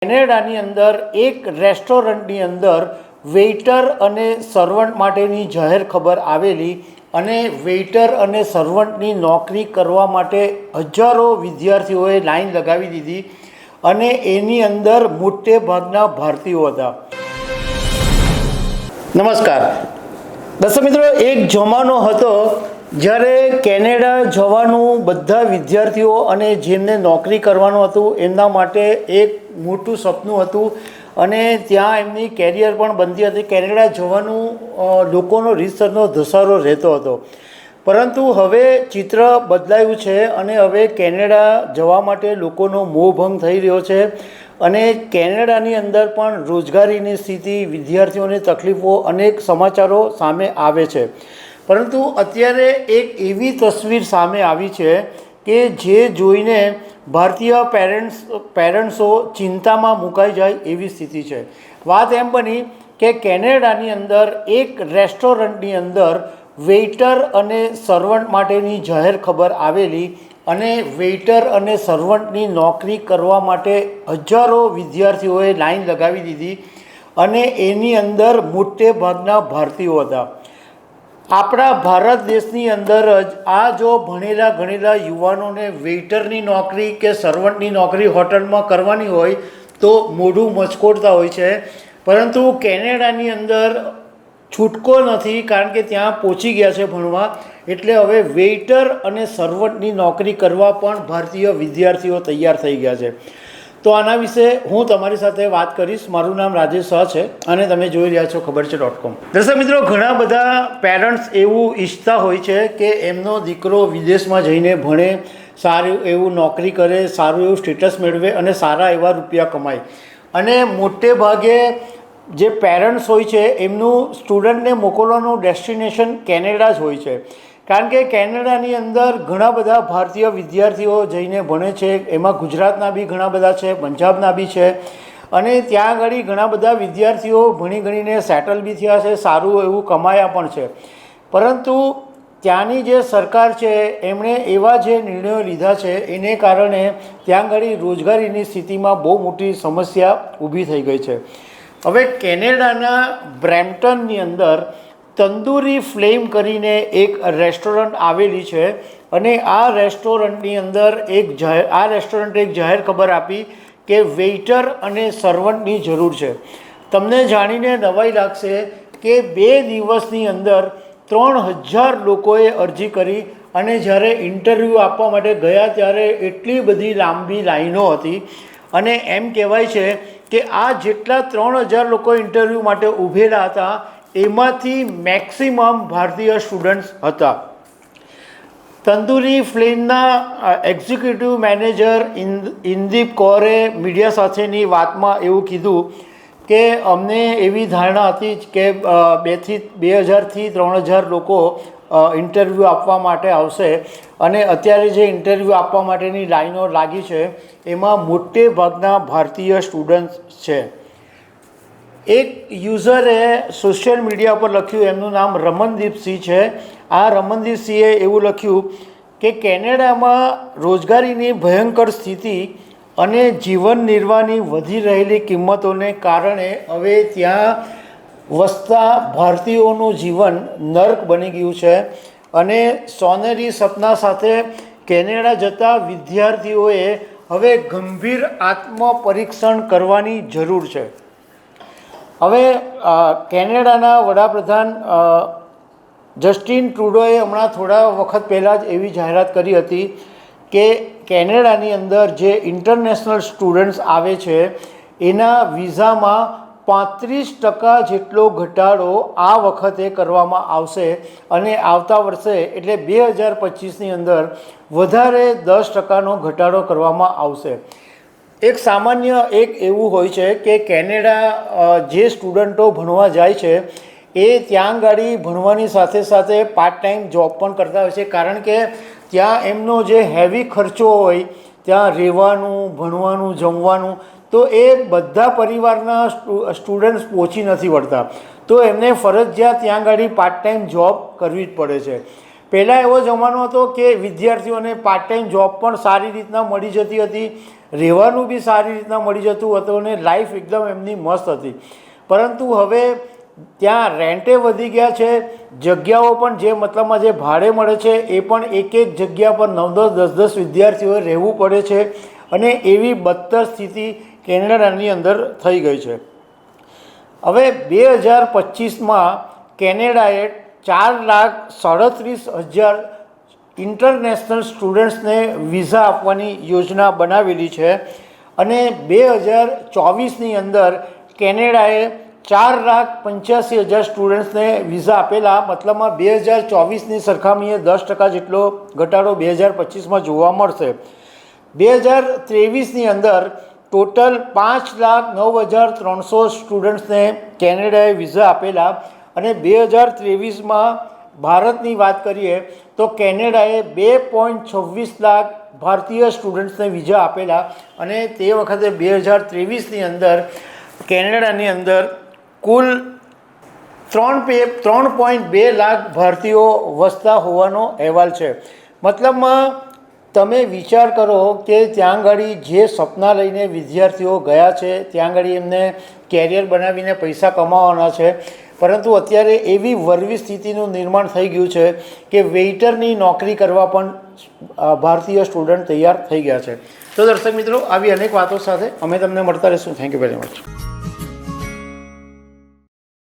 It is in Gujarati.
કેનેડાની અંદર એક રેસ્ટોરન્ટની અંદર વેઇટર અને સર્વન્ટ માટેની જાહેર ખબર આવેલી અને વેઇટર અને સર્વન્ટની નોકરી કરવા માટે હજારો વિદ્યાર્થીઓએ લાઈન લગાવી દીધી અને એની અંદર મોટે ભાગના ભારતીયો હતા. નમસ્કાર દર્શક મિત્રો, એક જમાનો હતો જ્યારે કેનેડા જવાનું બધા વિદ્યાર્થીઓ અને જેમને નોકરી કરવાનું હતું એમના માટે એક મોટું સપનું હતું અને ત્યાં એમની કેરિયર પણ બનતી હતી. કેનેડા જવાનું લોકોનો રીતસરનો ધસારો રહેતો હતો, પરંતુ હવે ચિત્ર બદલાયું છે અને હવે કેનેડા જવા માટે લોકોનો મોહભંગ થઈ રહ્યો છે અને કેનેડાની અંદર પણ રોજગારીની સ્થિતિ, વિદ્યાર્થીઓની તકલીફો, અનેક સમાચારો સામે આવે છે. પરંતુ અત્યારે એક એવી તસવીર સામે આવી છે કે જે જોઈને ભારતીય પેરેન્ટ્સો ચિંતામાં મુકાઈ જાય એવી સ્થિતિ છે. વાત એમ બની કે કેનેડાની અંદર એક રેસ્ટોરન્ટની અંદર વેઇટર અને સર્વન્ટ માટેની જાહેર ખબર આવેલી અને વેઇટર અને સર્વન્ટની નોકરી કરવા માટે હજારો વિદ્યાર્થીઓએ લાઈન લગાવી દીધી અને એની અંદર મોટે ભાગના ભારતીયો હતા. આપણા ભારત દેશની અંદર જ આ જો ભણેલા ગણેલા યુવાનોને વેઇટરની નોકરી કે સર્વન્ટની નોકરી હોટલમાં કરવાની હોય તો મોઢું મચકોડતા હોય છે, પરંતુ કેનેડાની અંદર છૂટકો નથી, કારણ કે ત્યાં પહોંચી ગયા છે ભણવા, એટલે હવે વેઇટર અને સર્વન્ટની નોકરી કરવા પણ ભારતીય વિદ્યાર્થીઓ તૈયાર થઈ ગયા છે. તો આના વિશે હું તમારી સાથે વાત કરીશ. મારું નામ રાજેશ શાહ છે અને તમે જોઈ રહ્યા છો ખબર છે .com. દર્શક મિત્રો, ઘણા બધા પેરેન્ટ્સ એવું ઈચ્છતા હોય છે કે એમનો દીકરો વિદેશમાં જઈને ભણે, સારું એવું નોકરી કરે, સારું એવું સ્ટેટસ મેળવે અને સારા એવા રૂપિયા કમાય. અને મોટે ભાગે જે પેરેન્ટ્સ હોય છે એમનું સ્ટુડન્ટને મોકલવાનું ડેસ્ટિનેશન કેનેડા જ હોય છે, કારણ કે કેનેડાની અંદર ઘણા બધા ભારતીય વિદ્યાર્થીઓ જઈને ભણે છે. એમાં ગુજરાતના બી ઘણા બધા છે, પંજાબના બી છે અને ત્યાં આગળ ઘણા બધા વિદ્યાર્થીઓ ભણી ગણીને સેટલ બી થયા છે, સારું એવું કમાયા પણ છે. પરંતુ ત્યાંની જે સરકાર છે એમણે એવા જે નિર્ણયો લીધા છે એને કારણે ત્યાં આગળ રોજગારીની સ્થિતિમાં બહુ મોટી સમસ્યા ઊભી થઈ ગઈ છે. હવે કેનેડાના બ્રેમ્પટનની અંદર તંદૂરી ફ્લેમ કરીને એક રેસ્ટોરન્ટ આવેલી છે અને આ રેસ્ટોરન્ટની અંદર એક જાહેર ખબર આપી કે વેઇટર અને સર્વન્ટની જરૂર છે. તમને જાણીને નવાઈ લાગશે કે 2 દિવસની અંદર 3000 લોકોએ અરજી કરી અને જ્યારે ઇન્ટરવ્યૂ આપવા માટે ગયા ત્યારે એટલી બધી લાંબી લાઈનો હતી અને એમ કહેવાય છે કે આ જેટલા 3000 લોકો ઇન્ટરવ્યૂ માટે ઊભેલા હતા એમાંથી મેક્સિમમ ભારતીય સ્ટુડન્ટ્સ હતા. તંદૂરી ફ્લેમના એક્ઝિક્યુટિવ મેનેજર ઇન્દીપ કૌરે મીડિયા સાથેની વાતમાં એવું કીધું કે અમને એવી ધારણા હતી કે 2000થી 3000 લોકો ઇન્ટરવ્યૂ આપવા માટે આવશે અને અત્યારે જે ઇન્ટરવ્યૂ આપવા માટેની લાઈનો લાગી છે એમાં મોટે ભાગના ભારતીય સ્ટુડન્ટ્સ છે. એક યુઝરે સોશિયલ મીડિયા પર લખ્યું, એમનું નામ રમનદીપસિંહ છે. આ રમનદીપસિંહે એવું લખ્યું કે કેનેડામાં રોજગારીની ભયંકર સ્થિતિ અને જીવન નિર્વાહની વધી રહેલી કિંમતોને કારણે હવે ત્યાં વસતા ભારતીયોનું જીવન નર્ક બની ગયું છે અને સોનેરી સપના સાથે કેનેડા જતા વિદ્યાર્થીઓએ હવે ગંભીર આત્મપરીક્ષણ કરવાની જરૂર છે. હવે કેનેડાના વડાપ્રધાન જસ્ટિન ટ્રુડોએ હમણાં થોડા વખત પહેલાં જ એવી જાહેરાત કરી હતી કે કેનેડાની અંદર જે ઇન્ટરનેશનલ સ્ટુડન્ટ્સ આવે છે એના વિઝામાં 35% જેટલો ઘટાડો આ વખતે કરવામાં આવશે અને આવતા વર્ષે એટલે 2025ની અંદર વધારે 10%નો ઘટાડો કરવામાં આવશે. એક સામાન્ય એવું હોય છે કે કેનેડા જે સ્ટુડન્ટો ભણવા જાય છે એ ત્યાં ગાડી ભણવાની સાથે સાથે પાર્ટ ટાઈમ જોબ પણ કરતા હોય છે, કારણ કે ત્યાં એમનો જે હેવી ખર્ચો હોય, ત્યાં રહેવાનું, ભણવાનું, જમવાનું, તો એ બધા પરિવારના સ્ટુડન્ટ્સ પહોંચી નથી વળતા, તો એમને ફરજિયાત ત્યાં ગાડી પાર્ટ ટાઈમ જોબ કરવી જ પડે છે. પહેલાં એવો જમાનો હતો કે વિદ્યાર્થીઓને પાર્ટ ટાઈમ જોબ પણ સારી રીતના મળી જતી હતી રહેવાનું બી સારી રીતના મળી જતું હતું અને લાઈફ એકદમ એમની મસ્ત હતી. પરંતુ હવે ત્યાં રેન્ટે વધી ગયા છે, જગ્યાઓ પણ જે મતલબમાં જે ભાડે મળે છે એ પણ એક એક જગ્યા પર 9-10 10 વિદ્યાર્થીઓએ રહેવું પડે છે અને એવી બદતર સ્થિતિ કેનેડાની અંદર થઈ ગઈ છે. હવે 2025માં કેનેડાએ 4,37,000 ઇન્ટરનેશનલ સ્ટુડન્ટ્સને વિઝા આપવાની યોજના બનાવેલી છે અને 2024ની અંદર કેનેડાએ 4,85,000 સ્ટુડન્ટ્સને વિઝા આપેલા. મતલબમાં 2024ની સરખામણીએ 10% જેટલો ઘટાડો 2025માં જોવા મળશે. 2023ની અંદર ટોટલ 5,09,300 સ્ટુડન્ટ્સને કેનેડાએ વિઝા આપેલા અને 2023માં ભારતની વાત કરીએ તો કેનેડાએ 2.26 લાખ ભારતીય સ્ટુડન્ટ્સને વિઝા આપેલા અને તે વખતે 2023ની અંદર કેનેડાની અંદર કુલ 3.2 લાખ ભારતીયો વસતા હોવાનો અહેવાલ છે. મતલબમાં તમે વિચાર કરો કે ત્યાં આગળ જે સપના લઈને વિદ્યાર્થીઓ ગયા છે, ત્યાં આગળ એમને કેરિયર બનાવીને પૈસા કમાવાના છે, પરંતુ અત્યારે એવી વરવી સ્થિતિનું નિર્માણ થઈ ગયું છે કે વેઇટરની નોકરી કરવા પણ ભારતીય સ્ટુડન્ટ તૈયાર થઈ ગયા છે. તો દર્શક મિત્રો, આવી અનેક વાતો સાથે અમે તમને મળતા રહીશું. Thank you very much.